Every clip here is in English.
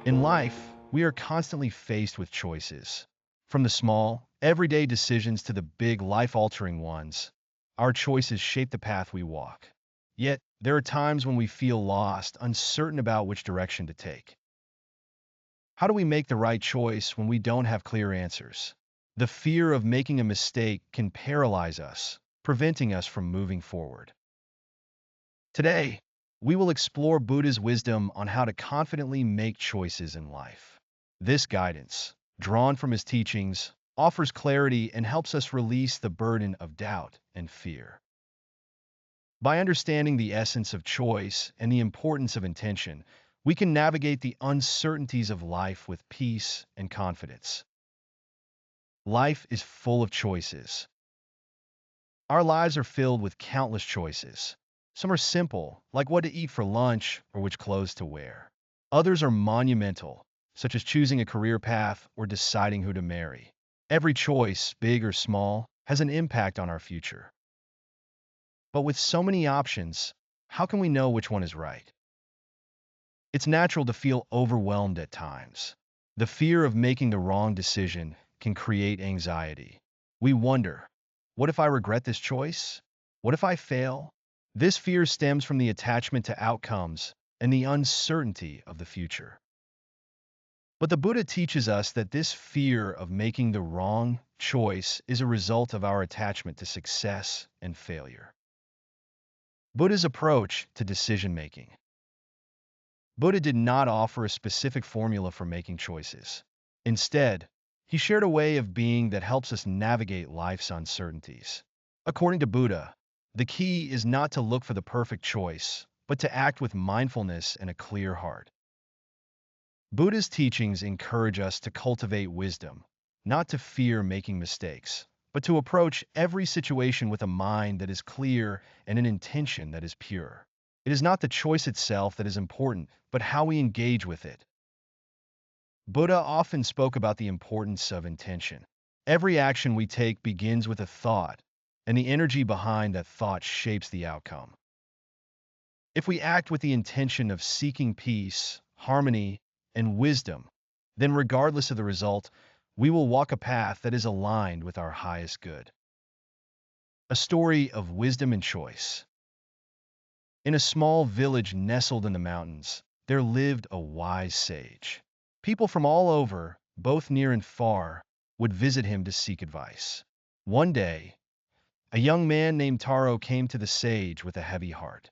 In life, we are constantly faced with choices. From the small, everyday decisions to the big, life-altering ones, our choices shape the path we walk. Yet, there are times when we feel lost, uncertain about which direction to take. How do we make the right choice when we don't have clear answers? The fear of making a mistake can paralyze us, preventing us from moving forward. Today, we will explore Buddha's wisdom on how to confidently make choices in life. This guidance, drawn from his teachings, offers clarity and helps us release the burden of doubt and fear. By understanding the essence of choice and the importance of intention, we can navigate the uncertainties of life with peace and confidence. Life is full of choices. Our lives are filled with countless choices. Some are simple, like what to eat for lunch or which clothes to wear. Others are monumental, such as choosing a career path or deciding who to marry. Every choice, big or small, has an impact on our future. But with so many options, how can we know which one is right? It's natural to feel overwhelmed at times. The fear of making the wrong decision can create anxiety. We wonder, what if I regret this choice? What if I fail? This fear stems from the attachment to outcomes and the uncertainty of the future. But the Buddha teaches us that this fear of making the wrong choice is a result of our attachment to success and failure. Buddha's approach to decision-making. Buddha did not offer a specific formula for making choices. Instead, he shared a way of being that helps us navigate life's uncertainties. According to Buddha, the key is not to look for the perfect choice, but to act with mindfulness and a clear heart. Buddha's teachings encourage us to cultivate wisdom, not to fear making mistakes, but to approach every situation with a mind that is clear and an intention that is pure. It is not the choice itself that is important, but how we engage with it. Buddha often spoke about the importance of intention. Every action we take begins with a thought, and the energy behind that thought shapes the outcome. If we act with the intention of seeking peace, harmony, and wisdom, then regardless of the result, we will walk a path that is aligned with our highest good. A story of wisdom and choice. In a small village nestled in the mountains, there lived a wise sage. People from all over, both near and far, would visit him to seek advice. One day, a young man named Taro came to the sage with a heavy heart.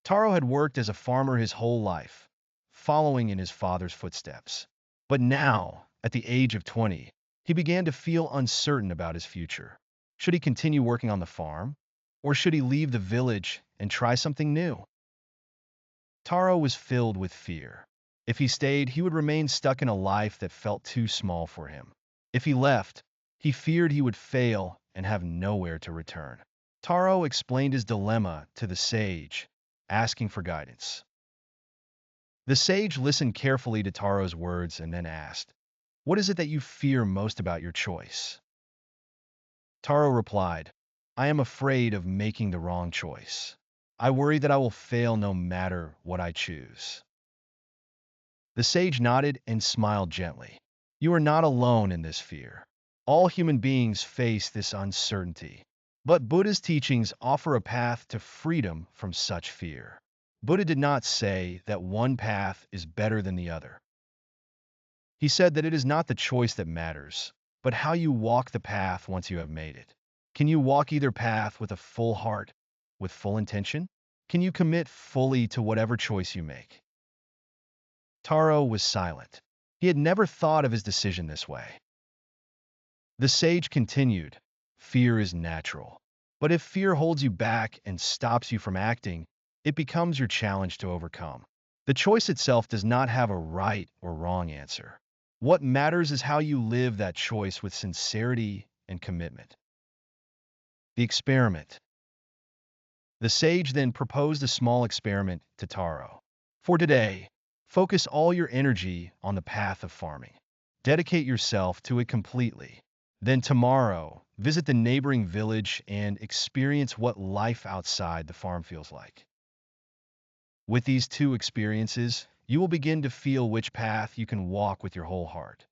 Taro had worked as a farmer his whole life, following in his father's footsteps. But now, at the age of 20, he began to feel uncertain about his future. Should he continue working on the farm, or should he leave the village and try something new? Taro was filled with fear. If he stayed, he would remain stuck in a life that felt too small for him. If he left, he feared he would fail and have nowhere to return. Taro explained his dilemma to the sage, asking for guidance. The sage listened carefully to Taro's words and then asked, "What is it that you fear most about your choice?" Taro replied, "I am afraid of making the wrong choice. I worry that I will fail no matter what I choose." The sage nodded and smiled gently. "You are not alone in this fear. All human beings face this uncertainty. But Buddha's teachings offer a path to freedom from such fear. Buddha did not say that one path is better than the other. He said that it is not the choice that matters, but how you walk the path once you have made it. Can you walk either path with a full heart, with full intention? Can you commit fully to whatever choice you make?" Taro was silent. He had never thought of his decision this way. The sage continued, "Fear is natural. But if fear holds you back and stops you from acting, it becomes your challenge to overcome. The choice itself does not have a right or wrong answer. What matters is how you live that choice with sincerity and commitment." The experiment. The sage then proposed a small experiment to Taro. "For today, focus all your energy on the path of farming. Dedicate yourself to it completely. Then tomorrow, visit the neighboring village and experience what life outside the farm feels like." With these two experiences, you will begin to feel which path you can walk with your whole heart.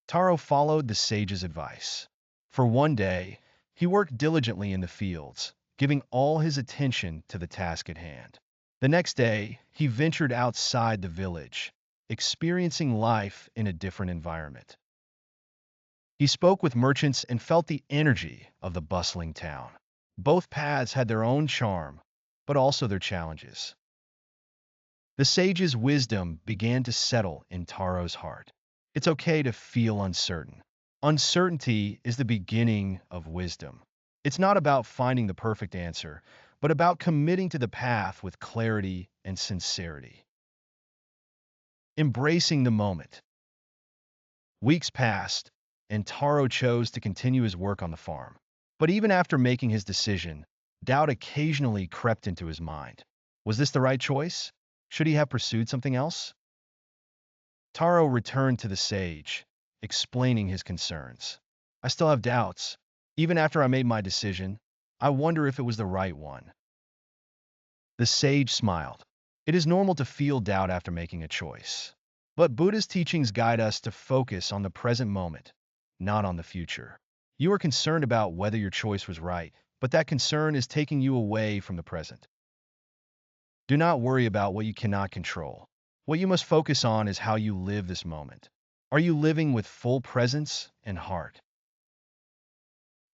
Taro followed the sage's advice. For one day, he worked diligently in the fields, giving all his attention to the task at hand. The next day, he ventured outside the village, experiencing life in a different environment. He spoke with merchants and felt the energy of the bustling town. Both paths had their own charm, but also their challenges. The sage's wisdom began to settle in Taro's heart. It's okay to feel uncertain. Uncertainty is the beginning of wisdom. It's not about finding the perfect answer, but about committing to the path with clarity and sincerity. Embracing the moment. Weeks passed, and Taro chose to continue his work on the farm. But even after making his decision, doubt occasionally crept into his mind. Was this the right choice? Should he have pursued something else? Taro returned to the sage, explaining his concerns. I still have doubts. Even after I made my decision, I wonder if it was the right one. The sage smiled. It is normal to feel doubt after making a choice. But Buddha's teachings guide us to focus on the present moment, not on the future. You are concerned about whether your choice was right, but that concern is taking you away from the present. Do not worry about what you cannot control. What you must focus on is how you live this moment. Are you living with full presence and heart?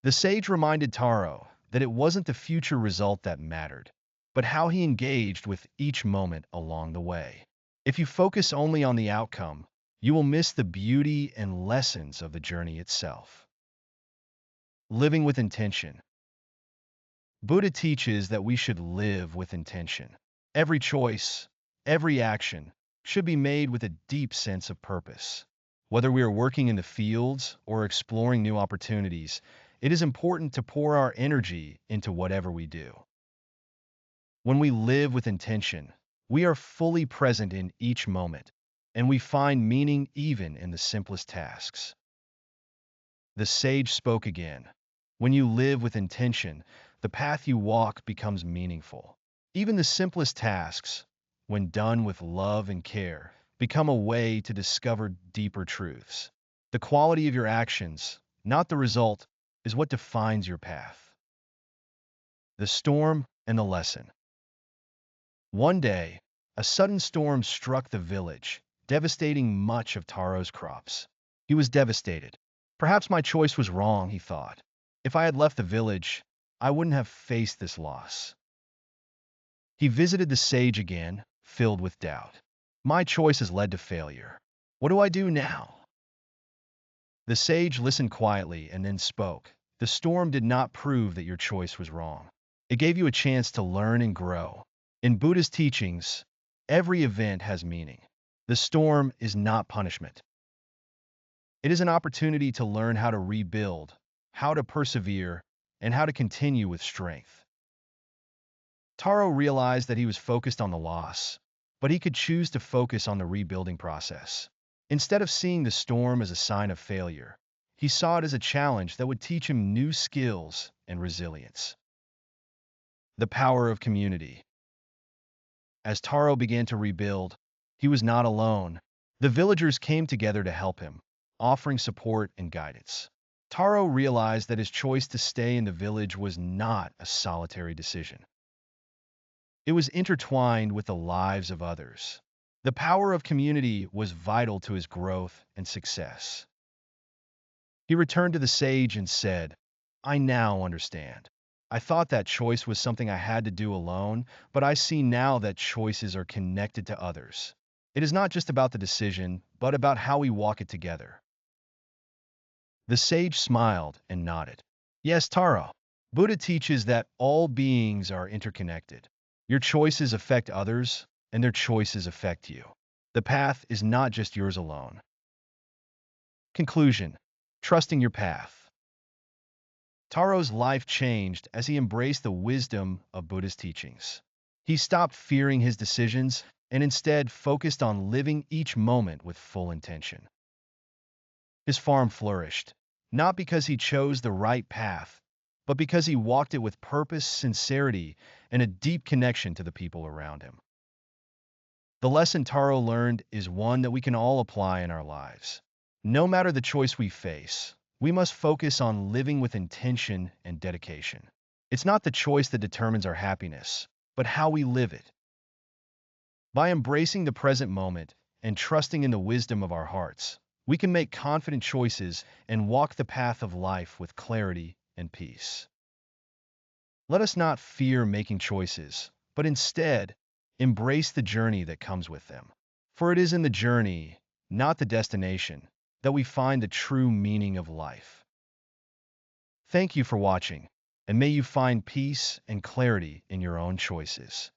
The sage reminded Taro that it wasn't the future result that mattered, but how he engaged with each moment along the way. If you focus only on the outcome, you will miss the beauty and lessons of the journey itself. Living with intention. Buddha teaches that we should live with intention. Every choice, every action, should be made with a deep sense of purpose. Whether we are working in the fields or exploring new opportunities, it is important to pour our energy into whatever we do. When we live with intention, we are fully present in each moment, and we find meaning even in the simplest tasks. The sage spoke again. When you live with intention, the path you walk becomes meaningful. Even the simplest tasks, when done with love and care, become a way to discover deeper truths. The quality of your actions, not the result, is what defines your path. The storm and the lesson. One day, a sudden storm struck the village, devastating much of Taro's crops. He was devastated. Perhaps my choice was wrong, he thought. If I had left the village, I wouldn't have faced this loss. He visited the sage again, filled with doubt. My choice has led to failure. What do I do now? The sage listened quietly and then spoke. The storm did not prove that your choice was wrong. It gave you a chance to learn and grow. In Buddha's teachings, every event has meaning. The storm is not punishment. It is an opportunity to learn how to rebuild, how to persevere, and how to continue with strength. Taro realized that he was focused on the loss, but he could choose to focus on the rebuilding process. Instead of seeing the storm as a sign of failure, he saw it as a challenge that would teach him new skills and resilience. The power of community. As Taro began to rebuild, he was not alone. The villagers came together to help him, offering support and guidance. Taro realized that his choice to stay in the village was not a solitary decision. It was intertwined with the lives of others. The power of community was vital to his growth and success. He returned to the sage and said, I now understand. I thought that choice was something I had to do alone, but I see now that choices are connected to others. It is not just about the decision, but about how we walk it together. The sage smiled and nodded. Yes, Taro. Buddha teaches that all beings are interconnected. Your choices affect others, and their choices affect you. The path is not just yours alone. Conclusion. Trusting your path. Taro's life changed as he embraced the wisdom of Buddha's teachings. He stopped fearing his decisions and instead focused on living each moment with full intention. His farm flourished, not because he chose the right path, but because he walked it with purpose, sincerity, and a deep connection to the people around him. The lesson Taro learned is one that we can all apply in our lives. No matter the choice we face, we must focus on living with intention and dedication. It's not the choice that determines our happiness, but how we live it. By embracing the present moment and trusting in the wisdom of our hearts, we can make confident choices and walk the path of life with clarity and peace. Let us not fear making choices, but instead embrace the journey that comes with them. For it is in the journey, not the destination, that we find the true meaning of life. Thank you for watching, and may you find peace and clarity in your own choices.